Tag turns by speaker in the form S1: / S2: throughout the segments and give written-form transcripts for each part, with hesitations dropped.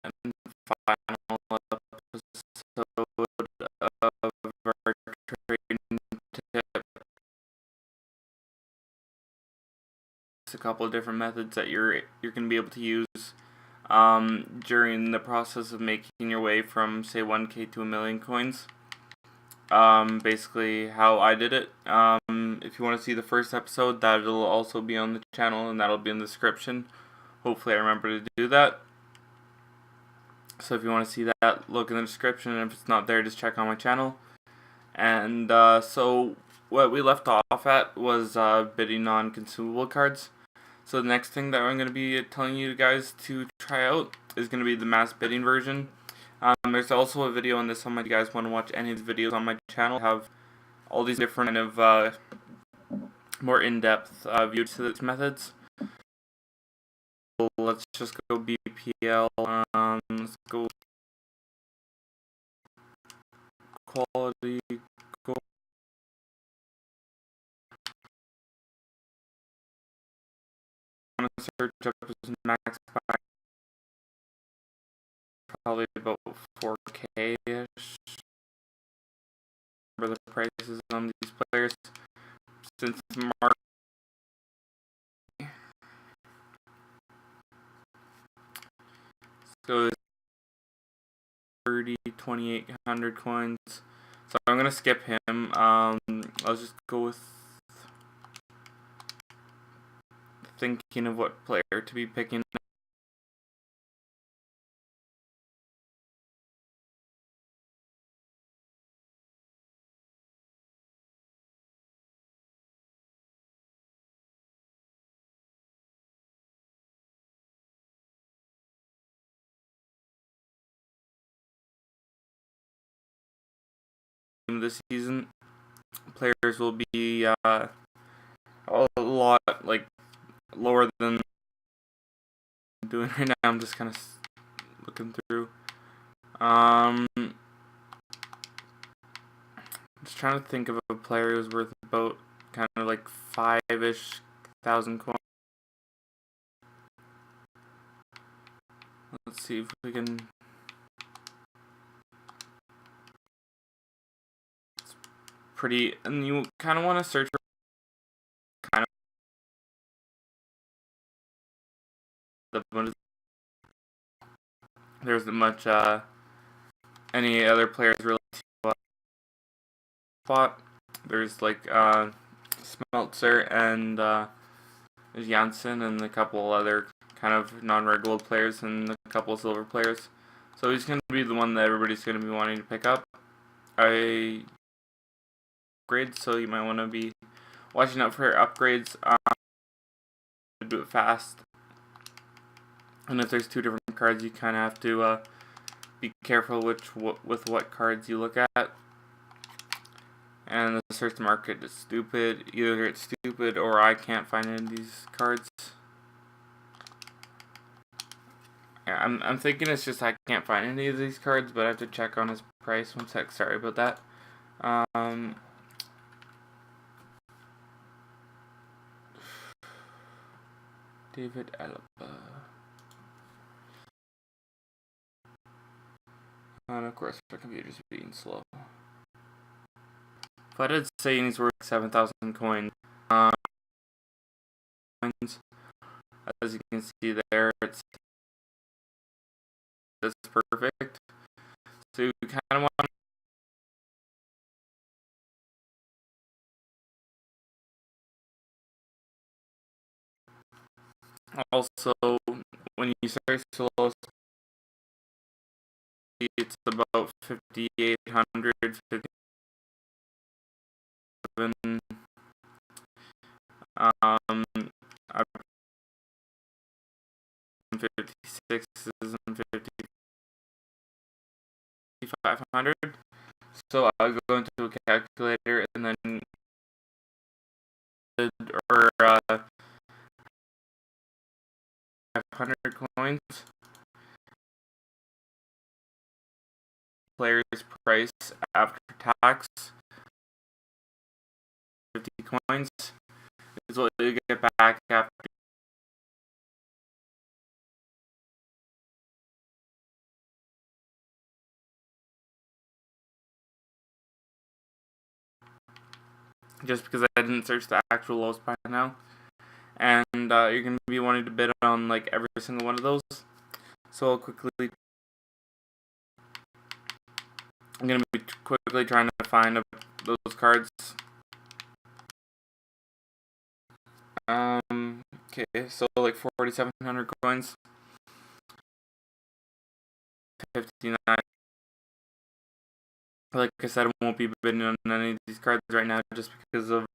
S1: and final episode of our trading tip. A couple of different methods that you're going to be able to use during the process of making your way from, say, 1K to a million coins. Basically how I did it. If you want to see the first episode, that'll also be on the channel and that'll be in the description. Hopefully I remember to do that. So if you want to see that, look in the description, and if it's not there, just check on my channel. And so what we left off at was bidding on consumable cards. So the next thing that I'm going to be telling you guys to try out is going to be the mass bidding version. There's also a video on this on my. If you guys want to watch any of the videos on my channel, I have all these different kind of more in-depth views to these methods. So let's just go BPL. Let's go quality gold. I'm gonna search up his max buy, probably about 4K-ish. Remember the prices on these players since March. So 2,800 coins. So I'm gonna skip him. Let's just go with thinking of what player to be picking. This season, players will be a lot like lower than I'm doing right now. I'm just kind of looking through. Just trying to think of a player who's worth about kind of like 5-ish thousand coins. Let's see if we can. It's pretty, and you kind of want to search for kind of the. There isn't much any other players really to spot. There's like Smeltzer and there's Janssen and a couple other kind of non-rare gold players and a couple of silver players. So he's going to be the one that everybody's going to be wanting to pick up. I upgrades, so you might want to be watching out for upgrades. Do it fast. And if there's two different cards, you kind of have to be careful with what cards you look at. And the search market is stupid. Either it's stupid or I can't find any of these cards. Yeah, I'm thinking it's just I can't find any of these cards, but I have to check on his price. One sec, sorry about that. David Alaba. And of course, my computer's being slow. If I did say he's worth 7,000 coins, as you can see there, it's perfect. So you kind of want also when you search the lowest, it's about 5,800, 57. I've 56s and 5,500. So I'll go into a calculator and then or 500 coins. Player's price after tax 50 coins is what you get back after just because I didn't search the actual lowest buy now. And you're going to be wanting to bid on like every single one of those. So I'm going to be quickly trying to find those cards. Okay, so like 4,700 coins. 59. Like I said, I won't be bidding on any of these cards right now just because of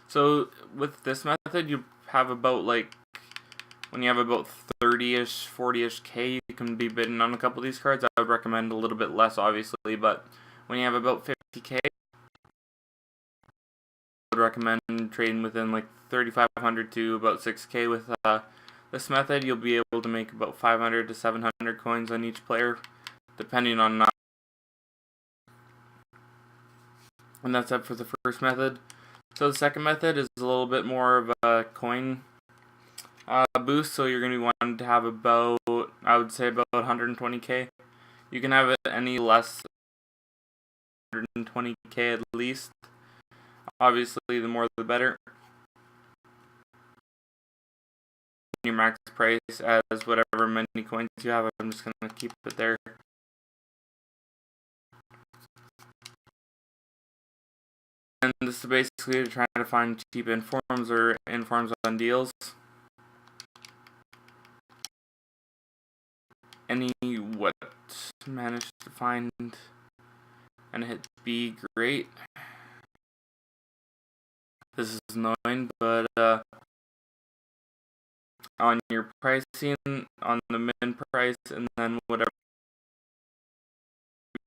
S1: so with this method, you have about like when you have about 30ish, 40ish K, you can be bidding on a couple of these cards. I would recommend a little bit less, obviously, but when you have about 50K, I would recommend trading within like 3,500 to about 6K with this method. You'll be able to make about 500 to 700 coins on each player, depending on and that's up for the first method. So the second method is a little bit more of a coin boost, so you're going to be wanting to have about, I would say about 120K. You can have it any less than 120K at least. Obviously, the more the better. Your max price as whatever many coins you have. I'm just going to keep it there. And this is basically trying to find cheap informs or informs on deals. Any what managed to find and hit B, great. This is annoying, but on your pricing, on the min price, and then whatever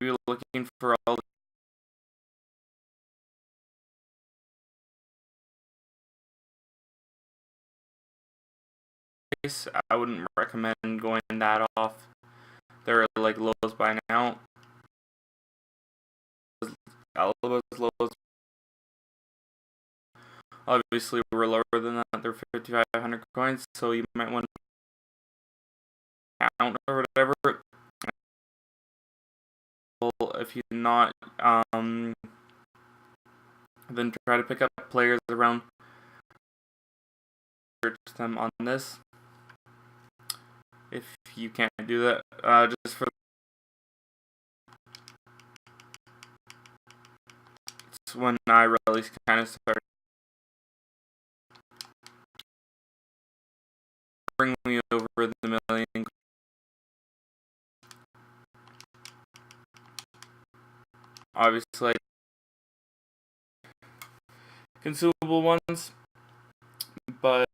S1: you're looking for all the price, I wouldn't recommend going that off. They're like lowest by now. Alba's lowest. Obviously, we're lower than that. They're 5,500 coins, so you might want to count or whatever. If you're not, then try to pick up players around. Search them on this. If you can't do that, just for it's when I really kind of started bring me over the million. Obviously, consumable ones, but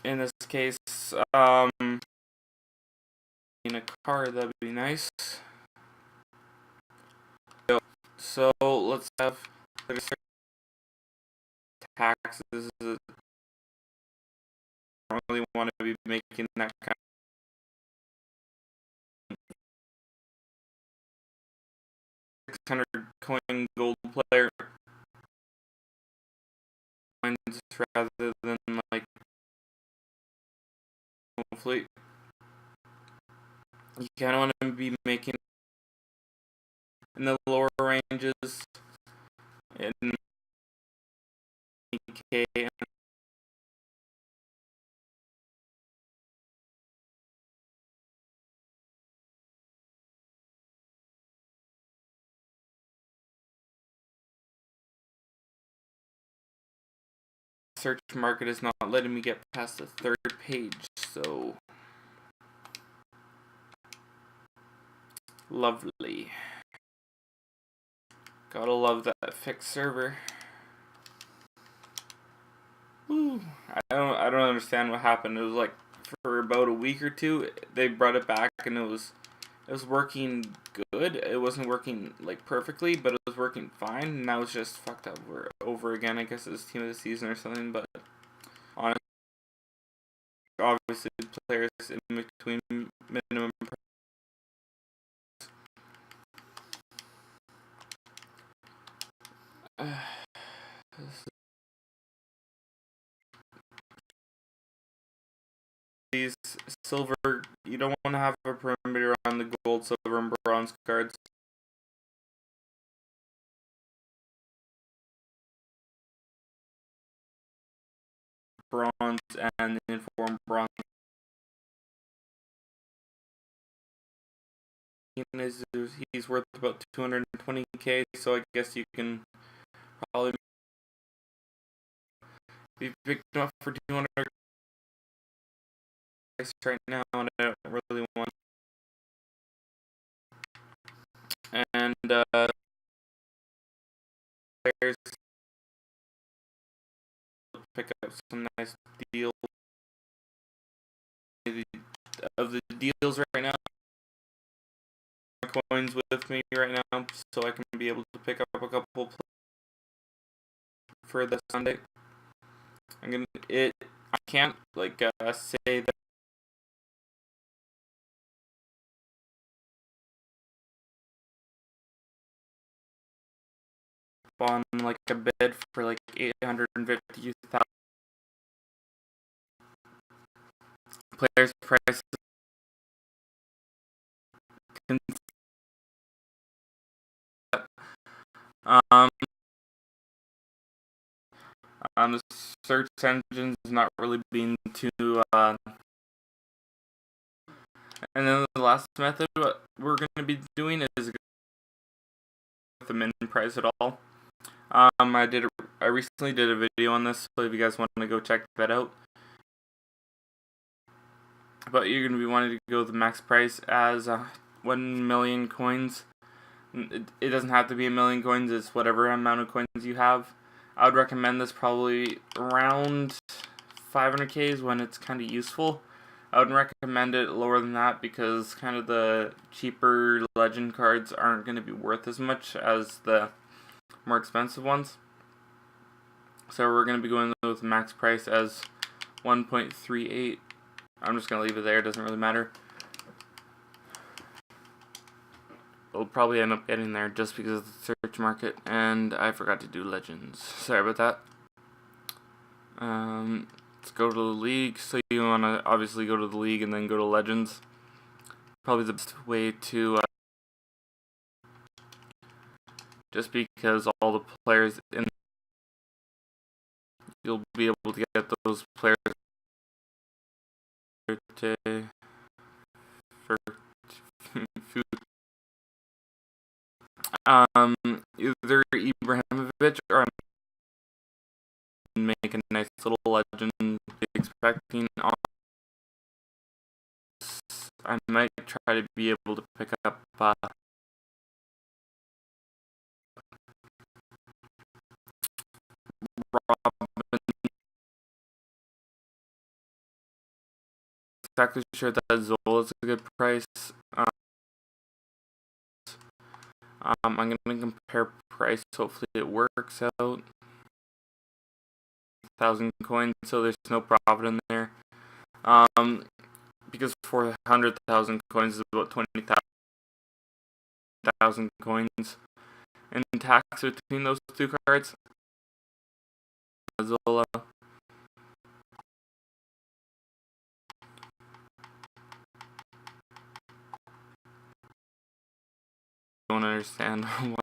S1: in this case, in a car that'd be nice. So let's have taxes. I don't really want to be making that kind of 600 coin gold player coins rather than like fleet. You kind of want to be making in the lower ranges in K. Search market is not letting me get past the third page, so lovely. Gotta love that fixed server. Woo. I don't understand what happened. It was like for about a week or two they brought it back and it was working good. It wasn't working like perfectly, but it was working fine. Now it's just fucked up over again. I guess it's team of the season or something, but honestly, obviously players in between minimum these silver you don't want to have a perimeter on the gold, silver, and bronze cards. Bronze and informed bronze. He's worth about 220k, so I guess you can probably be picked up for 200 right now, and I don't really want. And players pick up some nice deals. Of the deals right now, coins with me right now, so I can be able to pick up a couple for the Sunday. I can't say that on like a bid for like 850,000 players price. Um, the search engine is not really being too. And then the last method, what we're going to be doing is with the min price at all. I recently did a video on this, so if you guys want to go check that out. But you're going to be wanting to go with the max price as 1 million coins. It doesn't have to be 1 million coins, it's whatever amount of coins you have. I would recommend this probably around 500k is when it's kind of useful. I wouldn't recommend it lower than that because kind of the cheaper legend cards aren't going to be worth as much as the more expensive ones. So we're going to be going with max price as 1.38. I'm just going to leave it there, it doesn't really matter. We'll probably end up getting there just because of the search market, and I forgot to do legends. Sorry about that. Let's go to the league. So you want to obviously go to the league and then go to legends. Probably the best way to, just because all the players in, you'll be able to get those players for food. Either Ibrahimovic or make a nice little legend expecting on. I might try to be able to pick up Robin. Exactly sure that Zola is a good price. I'm gonna compare price. Hopefully it works out. 1,000 coins, so there's no profit in there. Because 400,000 coins is about 20,000 coins in tax between those two cards. Zola. Don't understand why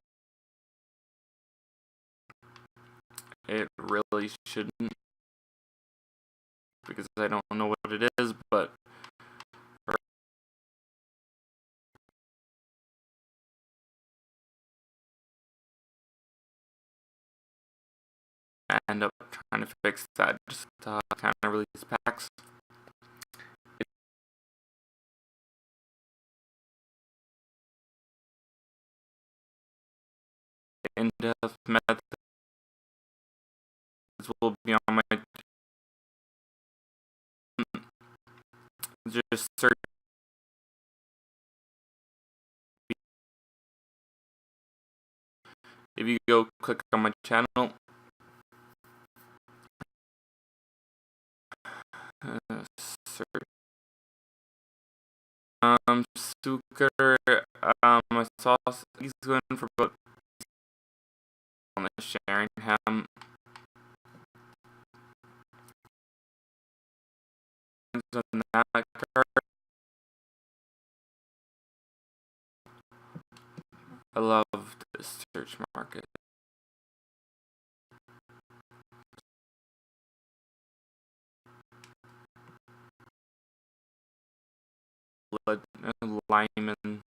S1: it really shouldn't, because I don't know what it is, but I end up trying to fix that, just kind of release packs. In-depth methods will be on my just search if you go click on my channel, search Suker, I saw he's going for about on the Sheringham on that card. I love this search market. Lyman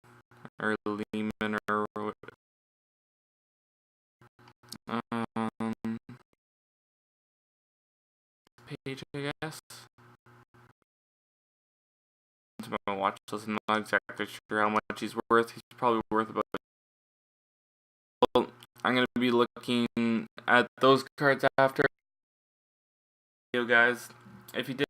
S1: or Lehman or um, page, I guess. To my watch list, I'm not exactly sure how much he's worth. He's probably worth about. Well, I'm gonna be looking at those cards after. Guys, if you did